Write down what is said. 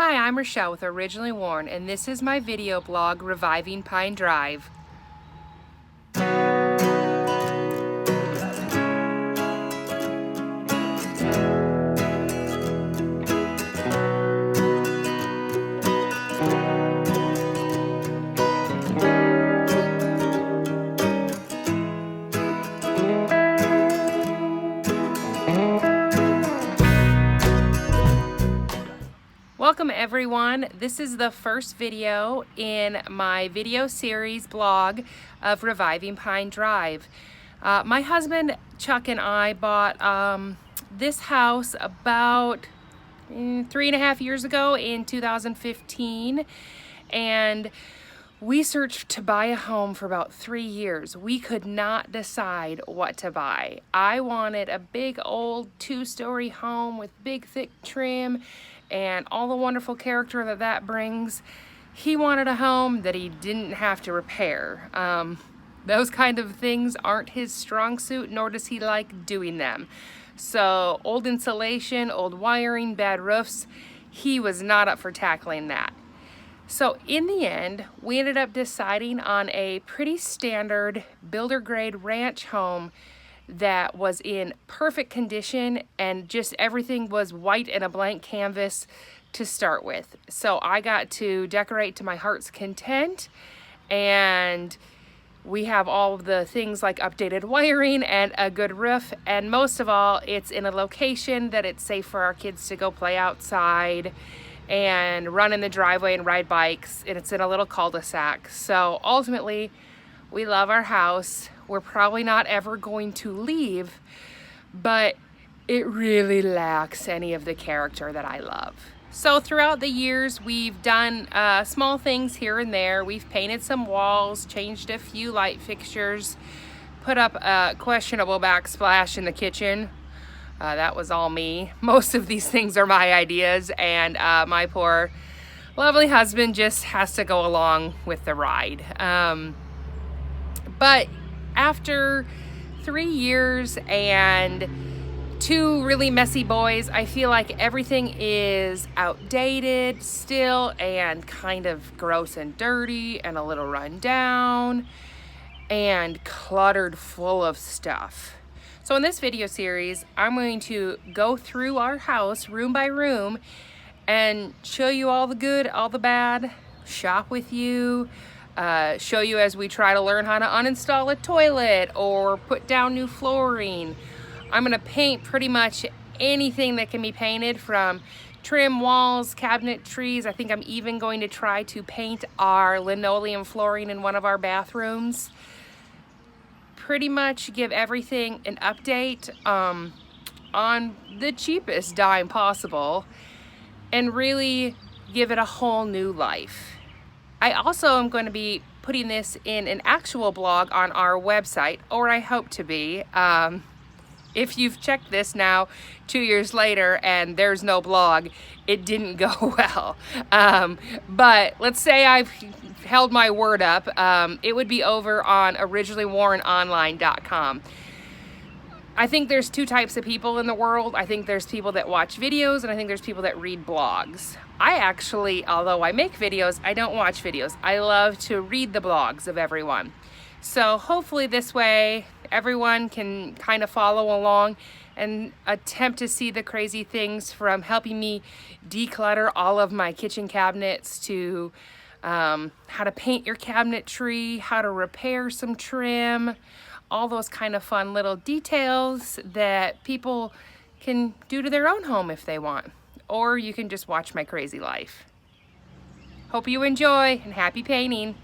Hi, I'm Rachelle with Originally Worn, and this is my video blog, Reviving Pine Drive. Welcome everyone. This is the first video in my video series blog of Reviving Pine Drive. My husband Chuck and I bought this house about 3.5 years ago in 2015, and we searched to buy a home for about 3 years. We could not decide what to buy. I wanted a big old 2-story home with big thick trim and all the wonderful character that brings. He wanted a home that he didn't have to repair. Those kind of things aren't his strong suit, nor does he like doing them. So old insulation, old wiring, bad roofs, he was not up for tackling that. So in the end, we ended up deciding on a pretty standard builder grade ranch home that was in perfect condition, and just everything was white and a blank canvas to start with. So I got to decorate to my heart's content, and we have all of the things like updated wiring and a good roof, and most of all, it's in a location that it's safe for our kids to go play outside and run in the driveway and ride bikes, and it's in a little cul-de-sac. So ultimately, we love our house. We're probably not ever going to leave, but it really lacks any of the character that I love. So throughout the years, we've done small things here and there. We've painted some walls, changed a few light fixtures, put up a questionable backsplash in the kitchen. That was all me. Most of these things are my ideas, and my poor lovely husband just has to go along with the ride. But after 3 years and 2 really messy boys, I feel like everything is outdated still and kind of gross and dirty and a little run down and cluttered full of stuff. So in this video series, I'm going to go through our house room by room and show you all the good, all the bad, shop with you, show you as we try to learn how to uninstall a toilet or put down new flooring. I'm gonna paint pretty much anything that can be painted, from trim walls, cabinetries. I think I'm even going to try to paint our linoleum flooring in one of our bathrooms. Pretty much give everything an update on the cheapest dime possible, and really give it a whole new life. I also am going to be putting this in an actual blog on our website, or I hope to be. If you've checked this now 2 years later and there's no blog, it didn't go well. But let's say I've held my word up. It would be over on originallywornonline.com. I think there's 2 types of people in the world. I think there's people that watch videos, and I think there's people that read blogs. I actually, although I make videos, I don't watch videos. I love to read the blogs of everyone. So hopefully this way everyone can kind of follow along and attempt to see the crazy things, from helping me declutter all of my kitchen cabinets to how to paint your cabinetry, how to repair some trim, all those kind of fun little details that people can do to their own home if they want. Or you can just watch my crazy life. Hope you enjoy, and happy painting.